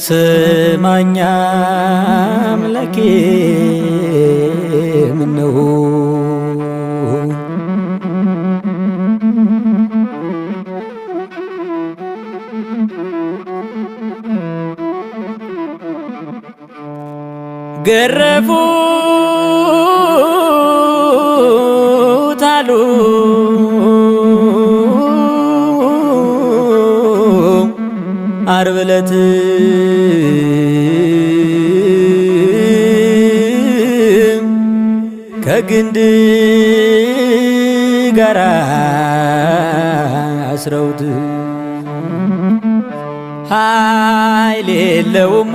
ስማኛ አምላኬ ምነው ገረፉት አሉ ዓርብ ዕለት ከግንድ ጋር አስረውት ኃይል የለውም